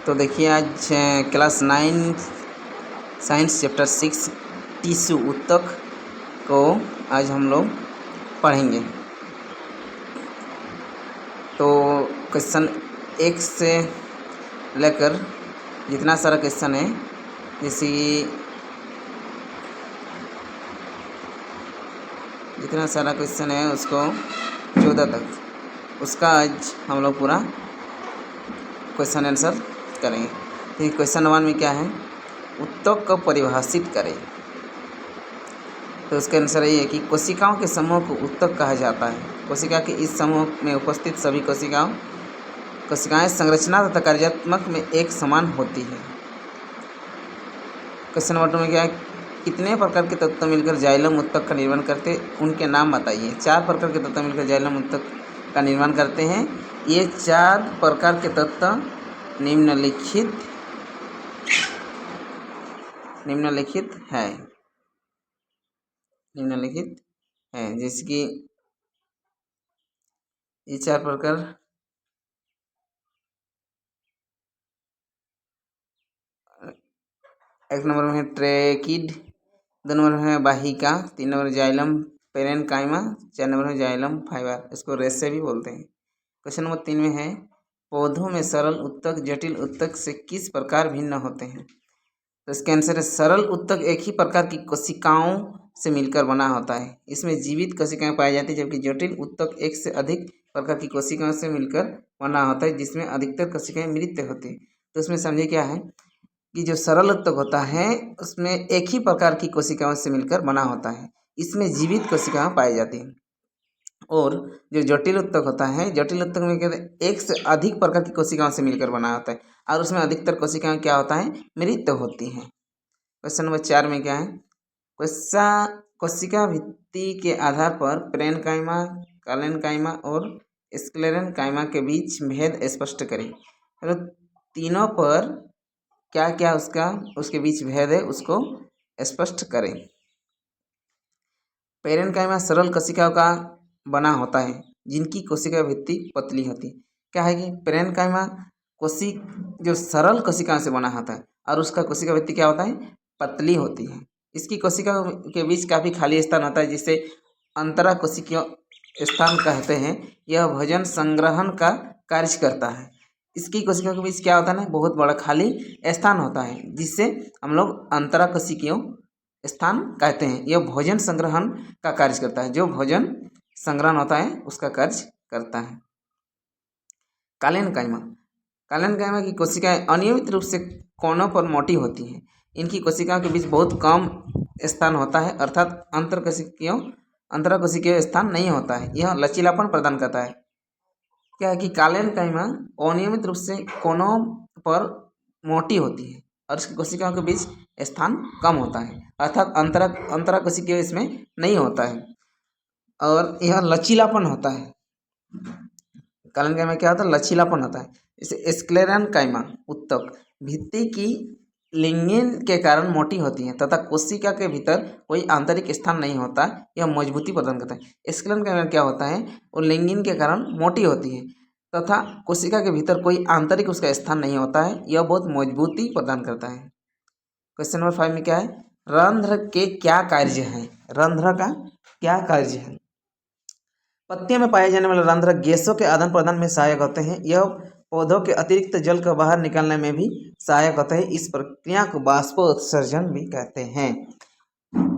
तो देखिए आज क्लास 9 साइंस चैप्टर 6 टिश्यू ऊतक को आज हम लोग पढ़ेंगे। तो क्वेश्चन 1 से लेकर जितना सारा क्वेश्चन है, जैसे जितना सारा क्वेश्चन है उसको 14 तक, उसका आज हम लोग पूरा क्वेश्चन आंसर करेंगे। तो क्वेश्चन 1 में क्या है, ऊतक को परिभाषित करें। तो उसका आंसर ये है कि कोशिकाओं के समूह को ऊतक कहा जाता है। कोशिका के इस समूह में उपस्थित सभी कोशिकाएं संरचना तथा कार्यात्मक में एक समान होती है। क्वेश्चन नंबर 2 में क्या है, कितने प्रकार के तत्व मिलकर जाइलम ऊतक का निर्माण करते हैं, उनके नाम बताइए। 4 प्रकार के तत्व मिलकर जाइलम ऊतक का निर्माण करते हैं। ये 4 प्रकार के तत्व निम्नलिखित है जैसे कि ये 4 प्रकार एक नंबर में है ट्रेकिड, 2 नंबर में है वाहिका, 3 नंबर जाइलम पेरेनकाइमा, 4 नंबर में जाइलम फाइबर, इसको रेसे भी बोलते हैं। क्वेश्चन नंबर 3 में है, पौधों में सरल ऊतक जटिल ऊतक से किस प्रकार भिन्न होते हैं। तो इसका आंसर है, सरल ऊतक एक ही प्रकार की कोशिकाओं से मिलकर बना होता है। इसमें जीवित कोशिकाएं पाई जाती है, जबकि जटिल ऊतक एक से अधिक प्रकार की कोशिकाओं से मिलकर बना होता है, जिसमें अधिकतर कोशिकाएं मृत होती हैं। तो इसमें समझिए क्या है कि जो सरल ऊतक होता है उसमें एक ही प्रकार की कोशिकाओं से मिलकर बना होता है, इसमें जीवित कोशिकाएं पाई जाती हैं। और जो जटिल ऊतक होता है, जटिल ऊतक में कहते हैं एक से अधिक प्रकार की कोशिकाओं से मिलकर बना होता है, और उसमें अधिकतर कोशिकाएं क्या होता है, मृत होती हैं। क्वेश्चन नंबर 4 में क्या है, कोशिका भित्ति के आधार पर पेरेनकाइमा, कालेनकाइमा और स्क्लेरेनकाइमा के बीच भेद स्पष्ट करें। तो तीनों पर क्या क्या उसके बीच भेद है उसको स्पष्ट करें। पेरेनकाइमा सरल कोशिकाओं का बना होता है जिनकी कोशिका भित्ति पतली होती है। क्या है कि पेरेनकाइमा जो सरल कोशिकाओं से बना होता है और उसका कोशिका भित्ति क्या होता है, पतली होती है। इसकी कोशिका के बीच काफ़ी खाली स्थान होता है, जिसे अंतरा कोशिकीय स्थान कहते हैं। यह भोजन संग्रहण का कार्य करता है। इसकी कोशिका के बीच क्या होता है ना, बहुत बड़ा खाली स्थान होता है, जिससे हम लोग अंतरा कोशिकीय स्थान कहते हैं। यह भोजन संग्रहण का कार्य करता है, जो भोजन संग्रहण होता है उसका कार्य करता है। कालेनकाइमा की कोशिकाएं अनियमित रूप से कोनों पर मोटी होती हैं। इनकी कोशिकाओं के बीच बहुत कम स्थान होता है, अर्थात अंतरा कोशिकीय स्थान नहीं होता है। यह लचीलापन प्रदान करता है। क्या है कि कालेनकाइमा अनियमित रूप से कोनों पर मोटी होती है और इसकी कोशिकाओं के बीच स्थान कम होता है, अर्थात अंतरा कोशिकीय इसमें नहीं होता है, और यह लचीलापन होता है। कालेनकाइमा क्या होता है, लचीलापन होता है। इसे स्क्लेरेनकाइमा ऊतक भित्ति की लिग्निन के कारण मोटी होती है तथा कोशिका के भीतर कोई आंतरिक स्थान नहीं होता, यह मजबूती प्रदान करता है। स्क्लेरेनकाइमा क्या होता है, वो लिग्निन के कारण मोटी होती है तथा कोशिका के भीतर कोई आंतरिक उसका स्थान नहीं होता है, यह बहुत मजबूती प्रदान करता है। क्वेश्चन नंबर 5 में क्या है, रंध्र के क्या कार्य हैं। रंध्र का क्या कार्य है। पत्तियों में पाए जाने वाले रंध्र गैसों के आदान प्रदान में सहायक होते हैं। यह पौधों के अतिरिक्त जल को बाहर निकालने में भी सहायक होता है। इस प्रक्रिया को बाष्पोत्सर्जन भी कहते हैं।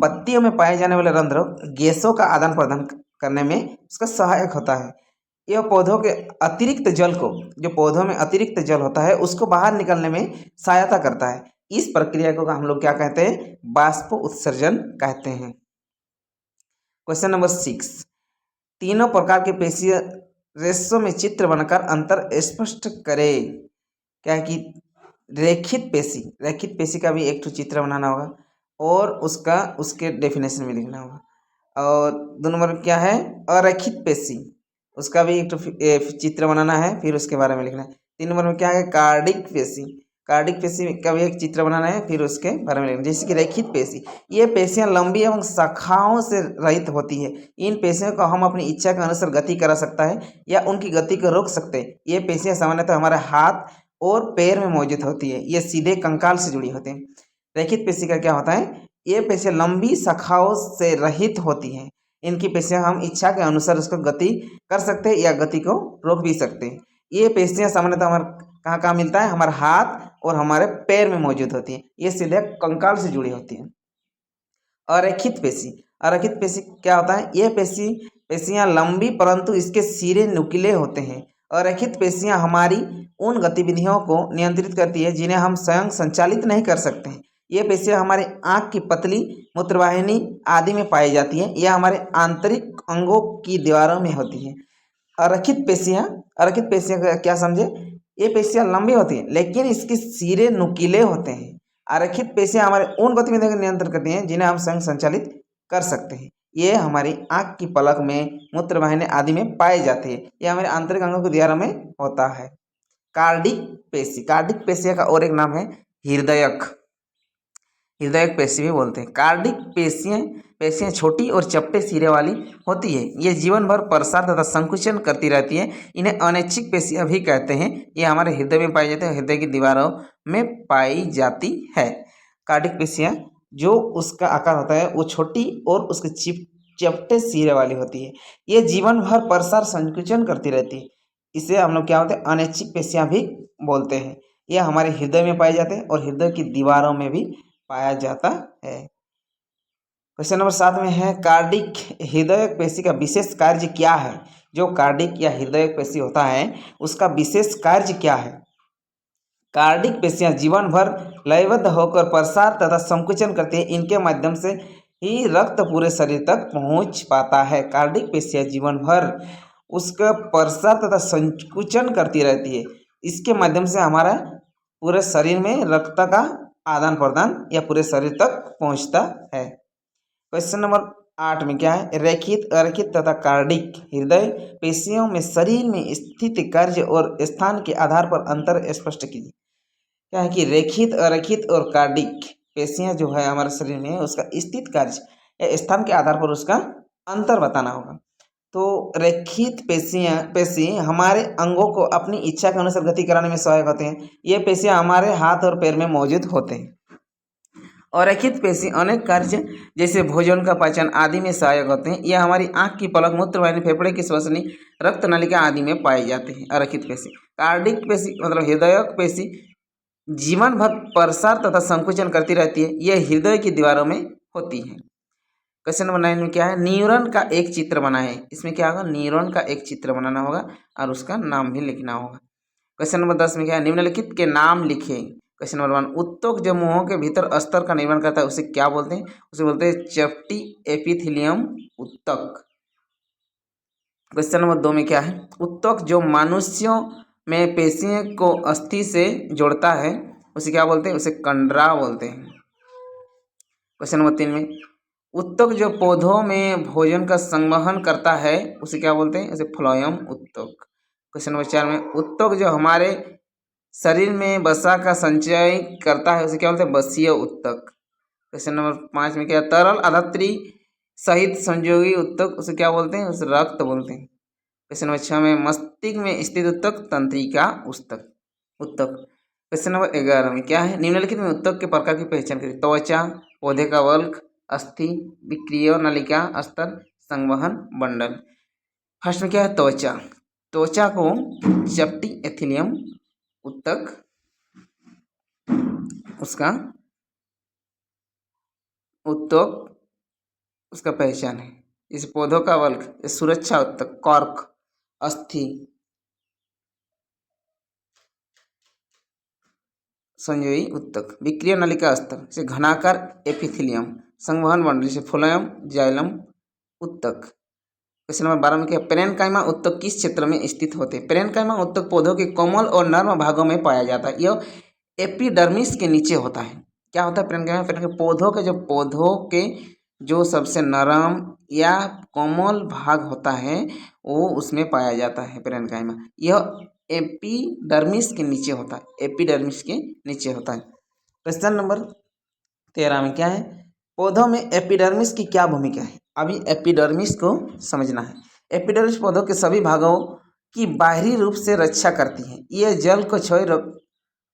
पत्तियों में पाए जाने वाले रंध्र गैसों का आदान प्रदान करने में उसका सहायक होता है। यह पौधों के अतिरिक्त जल को, जो पौधों में अतिरिक्त जल होता है उसको बाहर निकालने में सहायता करता है। इस प्रक्रिया को हम लोग क्या कहते हैं, बाष्पोत्सर्जन कहते हैं। क्वेश्चन नंबर 6, तीनों प्रकार के पेशीय रेशों में चित्र बनाकर अंतर स्पष्ट करें। क्या है कि रेखित पेशी का भी एक तो चित्र बनाना होगा और उसके डेफिनेशन में लिखना होगा। और 2 नंबर क्या है, अरेखित पेशी, उसका भी एक तो चित्र बनाना है, फिर उसके बारे में लिखना है। 3 नंबर में क्या है, कार्डिक पेशी का भी एक चित्र बनाना है, फिर उसके बारे में लिखना है। जैसे कि रेखित पेशी, ये पेशियां लंबी एवं शाखाओं से रहित होती है। इन पेशियों को हम अपनी इच्छा के अनुसार गति करा सकता है या उनकी गति को रोक सकते हैं। ये पेशियां सामान्यतः हमारे हाथ और पैर में मौजूद होती है। ये सीधे कंकाल से जुड़ी होती है। रेखित पेशी का क्या होता है, ये पेशियाँ लंबी शाखाओं से रहित होती हैं। इनकी पेशियाँ हम इच्छा के अनुसार उसको गति कर सकते हैं या गति को रोक भी सकते हैं। ये पेशियाँ सामान्यतः हमारे कहाँ कहाँ मिलता है, हमारे हाथ और हमारे पैर में मौजूद होती है। ये सीधे कंकाल से जुड़ी होती है। अरेखित पेशी, अरेखित पेशी क्या होता है, ये पेशियाँ लंबी परंतु इसके सिरे नुकीले होते हैं। अरेखित पेशियाँ हमारी उन गतिविधियों को नियंत्रित करती है जिन्हें हम स्वयं संचालित नहीं कर सकते हैं। ये पेशियाँ हमारे आँख की पतली, मूत्रवाहिनी आदि में पाई जाती है। यह हमारे आंतरिक अंगों की दीवारों में होती है। अरेखित पेशियाँ का क्या समझे, ये पेशियाँ लंबी होती हैं लेकिन इसके सिरे नुकीले होते हैं। आरेखित पेशियाँ हमारे उन गतिविधियों का नियंत्रण करती हैं जिन्हें हम स्वयं संचालित कर सकते हैं। ये हमारी आँख की पलक में, मूत्रवाहिनी आदि में पाए जाते हैं। यह हमारे आंतरिक अंगों के दीवारों में होता है। कार्डिक पेशी, कार्डिक पेशिया का और एक नाम है हृदयक, हृदयक पेशी भी बोलते हैं। कार्डिक पेशियाँ छोटी और चपटे सिरे वाली होती है। ये जीवन भर प्रसार तथा संकुचन करती रहती है। इन्हें अनैच्छिक पेशियाँ भी कहते हैं। ये हमारे हृदय में पाई जाती है, हृदय की दीवारों में पाई जाती है। कार्डिक पेशियाँ जो उसका आकार होता है वो छोटी और उसके चपटे सिरे वाली होती है। ये जीवन भर प्रसार संकुचन करती रहती है। इसे हम लोग क्या होते हैं, अनैच्छिक पेशियाँ भी बोलते हैं। यह हमारे हृदय में पाए जाते हैं और हृदय की दीवारों में भी पाया जाता है। क्वेश्चन नंबर 7 में है, कार्डिक हृदयक पेशी का विशेष कार्य क्या है। जो कार्डिक या हृदयक पेशी होता है उसका विशेष कार्य क्या है। कार्डिक पेशियाँ जीवन भर लयबद्ध होकर प्रसार तथा संकुचन करती है। इनके माध्यम से ही रक्त पूरे शरीर तक पहुंच पाता है। कार्डिक पेशियाँ जीवन भर उसका प्रसार तथा संकुचन करती रहती है। इसके माध्यम से हमारा पूरे शरीर में रक्त का आदान प्रदान या पूरे शरीर तक पहुंचता है। क्वेश्चन नंबर 8 में क्या है, रेखित, अरेखित तथा कार्डिक हृदय पेशियों में शरीर में स्थित कार्य और स्थान के आधार पर अंतर स्पष्ट कीजिए। क्या है कि रेखित, अरेखित और कार्डिक पेशियां जो है हमारे शरीर में उसका स्थित कार्य या स्थान के आधार पर उसका अंतर बताना होगा। तो रेखित पेशी हमारे अंगों को अपनी इच्छा के अनुसार गति कराने में सहायक होते हैं। ये पेशियां हमारे हाथ और पैर में मौजूद होते हैं। और अरेखित पेशी अनेक कार्य जैसे भोजन का पाचन आदि में सहायक होते हैं। यह हमारी आँख की पलक, मूत्रवाहिनी, फेफड़े की श्वसनी, रक्त नलिका आदि में पाए जाते हैं। अरेखित पेशी। कार्डिक पेशी मतलब हृदयक पेशी जीवन भर प्रसार तथा संकुचन करती रहती है। यह हृदय की दीवारों में होती है। क्वेश्चन नंबर 9 में क्या है, न्यूरॉन का एक चित्र बनाएं। इसमें क्या होगा, न्यूरॉन का एक चित्र बनाना होगा और उसका नाम भी लिखना होगा। क्वेश्चन नंबर 10 में क्या है, निम्नलिखित के नाम लिखें। क्वेश्चन नंबर 1, उत्तक जो मुंहों के भीतर अस्तर का निर्माण करता है उसे क्या बोलते हैं। उसे बोलते हैं चपटी एपिथेलियम उत्तक। क्वेश्चन नंबर 2 में क्या है, उत्तक जो मनुष्यों में पेशियों को अस्थि से जोड़ता है उसे क्या बोलते हैं, उसे कंडरा बोलते हैं। क्वेश्चन नंबर 3 में, उत्तक जो पौधों में भोजन का संवहन करता है उसे क्या बोलते हैं, उसे फ्लोएम उत्तक। क्वेश्चन नंबर 4 में, उत्तक जो हमारे शरीर में वसा का संचय करता है उसे क्या बोलते हैं, वसीय उत्तक। क्वेश्चन नंबर 5 में क्या, तरल अधात्री सहित संयोगी उत्तक उसे क्या बोलते हैं, उसे रक्त बोलते हैं। क्वेश्चन नंबर 6 में, मस्तिष्क में स्थित उत्तक तंत्रिका उत्तक। क्वेश्चन नंबर 11 में क्या है, निम्नलिखित में उत्तक के प्रकार की पहचान करें। त्वचा, पौधे का वल्क, अस्थि, विक्रिय नलिका, अस्तर, संवहन बंडल। फर्स्ट में क्या है, त्वचा। त्वचा को चपटी एथिलियम उत्तक उसका पहचान है। इस पौधों का वल्क सुरक्षा उत्तक, कॉर्क, अस्थि संयोगी उत्तक, विक्रिय नलिका अस्तर से घनाकार एपिथेलियम, संवहन बंडल से फ्लोएम जाइलम उत्तक। क्वेश्चन नंबर 12 में क्या, पेरेन्काइमा उत्तक किस क्षेत्र में स्थित होते हैं। पेरेन्काइमा उत्तक पौधों के कोमल और नर्म भागों में पाया जाता है। यह एपिडर्मिस के नीचे होता है। क्या होता है पेरेन्काइमा, पौधों के जो सबसे नरम या कोमल भाग होता है वो उसमें पाया जाता है पेरेन्काइमा। यह एपिडर्मिस के नीचे होता है, एपिडर्मिस के नीचे होता है। क्वेश्चन नंबर 13 में क्या है, पौधों में एपिडर्मिस की क्या भूमिका है। अभी एपिडर्मिस को समझना है। एपिडर्मिस पौधों के सभी भागों की बाहरी रूप से रक्षा करती है। यह जल को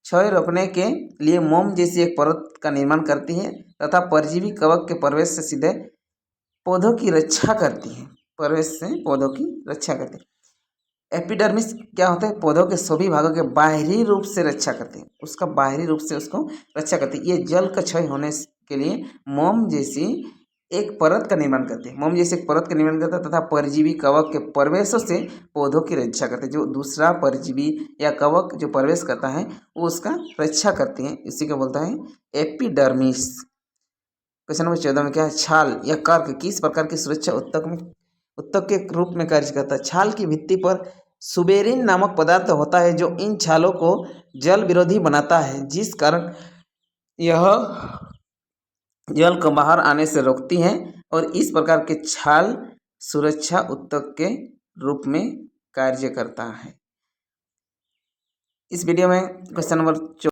क्षय रोकने के लिए मोम जैसी एक परत का निर्माण करती है तथा परजीवी कवक के प्रवेश से सीधे पौधों की रक्षा करती है। प्रवेश से पौधों की रक्षा करती है। एपिडर्मिस क्या होता है? पौधों के सभी भागों के बाहरी रूप से रक्षा करते हैं, उसका बाहरी रूप से उसको रक्षा करती है। ये जल का क्षय होने के लिए मोम जैसी एक परत का निर्माण करते हैं, मोम जैसे एक परत का निर्माण करता है तथा परजीवी कवक के प्रवेशों से पौधों की रक्षा करते हैं। जो दूसरा परजीवी या कवक जो प्रवेश करता है वो उसका रक्षा करते हैं, इसी को बोलता है एपिडर्मिस। क्वेश्चन नंबर 14 में क्या है? छाल या कर्क किस प्रकार की सुरक्षा उत्तक के रूप में कार्य करता है? छाल की भित्ति पर सुबेरिन नामक पदार्थ होता है जो इन छालों को जल विरोधी बनाता है, जिस कारण यह जल को बाहर आने से रोकती है और इस प्रकार के छाल सुरक्षा उत्तक के रूप में कार्य करता है। इस वीडियो में क्वेश्चन नंबर